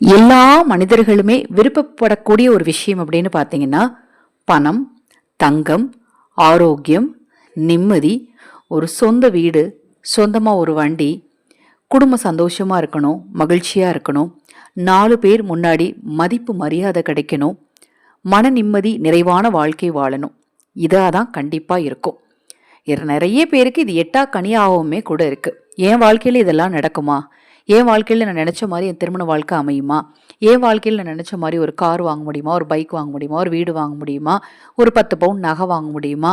எல்லா மனிதர்களுமே விருப்பப்படக்கூடிய ஒரு விஷயம் அப்படின்னு பார்த்தீங்கன்னா பணம், தங்கம், ஆரோக்கியம், நிம்மதி, ஒரு சொந்த வீடு, சொந்தமாக ஒரு வண்டி, குடும்பம் சந்தோஷமாக இருக்கணும், மகிழ்ச்சியாக இருக்கணும், 4 பேர் முன்னாடி மதிப்பு மரியாதை கிடைக்கணும், மன நிம்மதி நிறைவான வாழ்க்கை வாழணும். இதாக தான் கண்டிப்பாக இருக்கும். நிறைய பேருக்கு இது எட்டா கனியாகவுமே கூட இருக்குது. என் வாழ்க்கையில் இதெல்லாம் நடக்குமா? என் வாழ்க்கையில் நான் நினச்ச மாதிரி என் திருமண வாழ்க்கை அமையுமா? என் வாழ்க்கையில் நான் நினச்ச மாதிரி ஒரு கார் வாங்க முடியுமா? ஒரு பைக் வாங்க முடியுமா? ஒரு வீடு வாங்க முடியுமா? ஒரு 10 பவுன் நகை வாங்க முடியுமா?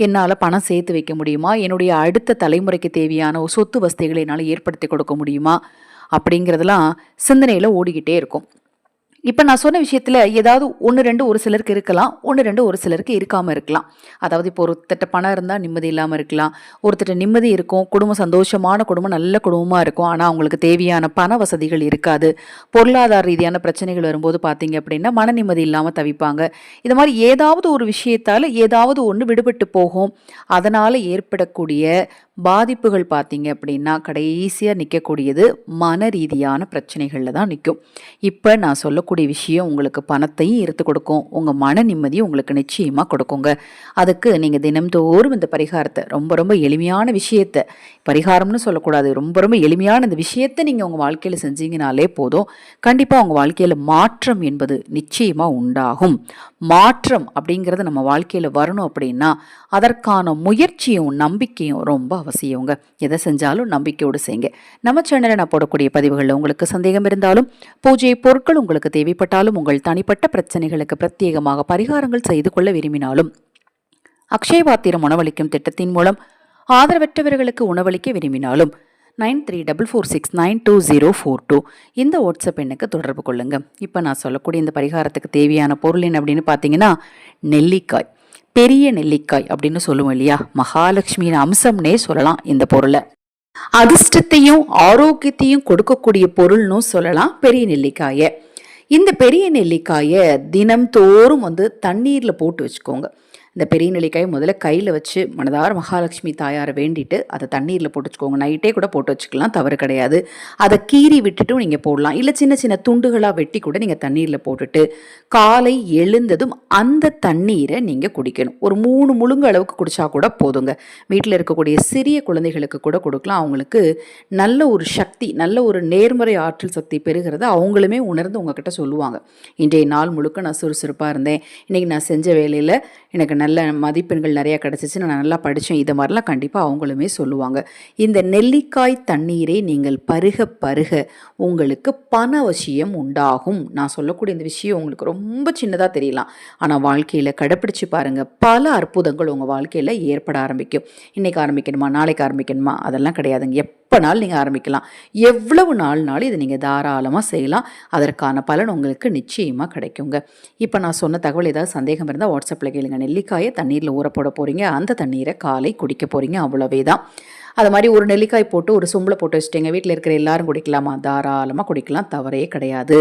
என்னால் பணம் சேர்த்து வைக்க முடியுமா? என்னுடைய அடுத்த தலைமுறைக்கு தேவையான சொத்து வசதிகளை என்னால் ஏற்படுத்தி கொடுக்க முடியுமா? அப்படிங்கிறதெல்லாம் சிந்தனையில் ஓடிக்கிட்டே இருக்கும். இப்போ நான் சொன்ன விஷயத்தில் ஏதாவது ஒன்று ரெண்டு ஒரு சிலருக்கு இருக்கலாம், ஒன்று ரெண்டு ஒரு சிலருக்கு இருக்காமல் இருக்கலாம். அதாவது இப்போ ஒருத்தட்ட பணம் இருந்தால் நிம்மதி இல்லாமல் இருக்கலாம், ஒருத்தட்ட நிம்மதி இருக்கும், குடும்பம் சந்தோஷமான குடும்பம், நல்ல குடும்பமாக இருக்கும், ஆனால் அவங்களுக்கு தேவையான பண வசதிகள் இருக்காது. பொருளாதார ரீதியான பிரச்சனைகள் வரும்போது பார்த்தீங்க அப்படின்னா மன நிம்மதி இல்லாமல் தவிப்பாங்க. இது மாதிரி ஏதாவது ஒரு விஷயத்தால் ஏதாவது ஒன்று விடுபட்டு போகும். அதனால் ஏற்படக்கூடிய பாதிப்புகள் பார்த்தீங்க அப்படின்னா கடைசியாக நிற்கக்கூடியது மன ரீதியான பிரச்சனைகளில் தான் நிற்கும். இப்போ நான் சொல்லக்கூடிய விஷயம் உங்களுக்கு பணத்தையும் எடுத்து கொடுக்கும், உங்கள் மன நிம்மதியும் உங்களுக்கு நிச்சயமாக கொடுக்குங்க. அதுக்கு நீங்கள் தினம்தோறும் இந்த பரிகாரத்தை ரொம்ப எளிமையான விஷயத்தை, பரிகாரம்னு சொல்லக்கூடாது, ரொம்ப எளிமையான இந்த விஷயத்தை நீங்கள் உங்கள் வாழ்க்கையில் செஞ்சீங்கனாலே போதும். கண்டிப்பாக உங்கள் வாழ்க்கையில் மாற்றம் என்பது நிச்சயமாக உண்டாகும். மாற்றம் அப்படிங்கிறது நம்ம வாழ்க்கையில் வரணும் அப்படின்னா அதற்கான முயற்சியும் நம்பிக்கையும் ரொம்ப அவசியங்க. எதை செஞ்சாலும் நம்பிக்கையோடு செய்யுங்க. நம்ம சேனலில் நான் போடக்கூடிய பதிவுகளில் உங்களுக்கு சந்தேகம் இருந்தாலும், பூஜை பொருட்கள் உங்களுக்கு தேவைப்பட்டாலும், உங்கள் தனிப்பட்ட பிரச்சனைகளுக்கு பிரத்யேகமாக பரிகாரங்கள் செய்து கொள்ள விரும்பினாலும், அக்ஷய பாத்திரம் உணவளிக்கும் திட்டத்தின் மூலம் ஆதரவற்றவர்களுக்கு உணவளிக்க விரும்பினாலும் 9344692042 இந்த வாட்ஸ்அப் எண்ணுக்கு தொடர்பு கொள்ளுங்க. இப்போ நான் சொல்லக்கூடிய இந்த பரிகாரத்துக்கு தேவையான பொருள் என்ன அப்படின்னு பார்த்தீங்கன்னா நெல்லிக்காய். பெரிய நெல்லிக்காய் அப்படின்னு சொல்லுவோம் இல்லையா, மகாலட்சுமியின் அம்சம்னே சொல்லலாம். இந்த பொருளை அதிர்ஷ்டத்தையும் ஆரோக்கியத்தையும் கொடுக்கக்கூடிய பொருள்னு சொல்லலாம் பெரிய நெல்லிக்காயை. இந்த பெரிய நெல்லிக்காயை தினம்தோறும் தண்ணீரில் போட்டு வச்சுக்கோங்க. இந்த பெரிய நெல்லிக்காயை முதல்ல கையில் வச்சு மனதார மகாலட்சுமி தாயாரை வேண்டிட்டு அதை தண்ணீரில் போட்டு வச்சுக்கோங்க. நைட்டே கூட போட்டு வச்சுக்கலாம், தவறு கிடையாது. அதை கீறி விட்டுட்டும் நீங்கள் போடலாம், இல்லை சின்ன சின்ன துண்டுகளாக வெட்டி கூட நீங்கள் தண்ணீரில் போட்டுட்டு காலை எழுந்ததும் அந்த தண்ணீரை நீங்கள் குடிக்கணும். ஒரு 3 முழுங்கு அளவுக்கு குடித்தா கூட போதுங்க. வீட்டில் இருக்கக்கூடிய சிறிய குழந்தைகளுக்கு கூட கொடுக்கலாம். அவங்களுக்கு நல்ல ஒரு சக்தி, நல்ல ஒரு நேர்மறை ஆற்றல் சக்தி பெறுகிறத அவங்களுமே உணர்ந்து உங்ககிட்ட சொல்லுவாங்க. இன்றைய நாள் முழுக்க நான் சுறுசுறுப்பாக இருந்தேன், இன்றைக்கி நான் செஞ்ச வேலையில் எனக்கு நல்ல மதிப்பெண்கள் நிறையா கிடச்சிச்சு, நான் நல்லா படித்தேன், இது மாதிரிலாம் கண்டிப்பாக அவங்களுமே சொல்லுவாங்க. இந்த நெல்லிக்காய் தண்ணீரை நீங்கள் பருக பருக உங்களுக்கு பண அவசியம் உண்டாகும். நான் சொல்லக்கூடிய இந்த விஷயம் உங்களுக்கு ரொம்ப சின்னதாக தெரியலாம், ஆனால் வாழ்க்கையில் கடைப்பிடிச்சு பாருங்கள், பல அற்புதங்கள் உங்கள் வாழ்க்கையில் ஏற்பட ஆரம்பிக்கும். இன்றைக்கி ஆரம்பிக்கணுமா, நாளைக்கு ஆரம்பிக்கணுமா, அதெல்லாம் கிடையாதுங்க. எப்போனாலும் நீங்கள் ஆரம்பிக்கலாம், எவ்வளவு நாள்னாலும் இதை நீங்கள் தாராளமாக செய்யலாம். அதற்கான பலன் உங்களுக்கு நிச்சயமாக கிடைக்குங்க. இப்போ நான் சொன்ன தகவல் ஏதாவது சந்தேகம் இருந்தால் வாட்ஸ்அப்பில் கேளுங்க. நெல்லிக்காயை தண்ணீரில் ஊற போட போகிறீங்க, அந்த தண்ணீரை காலை குடிக்க போகிறீங்க, அவ்வளவே தான். அது மாதிரி ஒரு நெல்லிக்காய் போட்டு ஒரு சொம்பில் போட்டு வச்சுட்டீங்க, வீட்டில் இருக்கிற எல்லாரும் குடிக்கலாமா, தாராளமாக குடிக்கலாம், தவறே கிடையாது.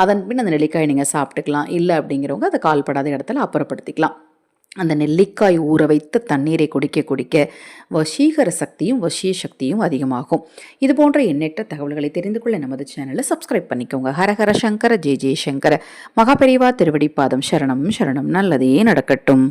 அதன் பின் அந்த நெல்லிக்காயை நீங்கள் சாப்பிட்டுக்கலாம். இல்லை அப்படிங்கிறவங்க அதை கால்படாத இடத்துல அப்புறப்படுத்திக்கலாம். அந்த நெல்லிக்காய் ஊற வைத்த தண்ணீரை குடிக்க குடிக்க வசீகர சக்தியும் வசிய சக்தியும் அதிகமாகும். இது போன்ற எண்ணற்ற தகவல்களை தெரிந்து கொள்ள நமது சேனலை சப்ஸ்கிரைப் பண்ணிக்கோங்க. ஹரஹர சங்கர ஜெய ஜெயசங்கர. மகாபெரிவா திருவடிப்பாதம் சரணம் சரணம். நல்லதே நடக்கட்டும்.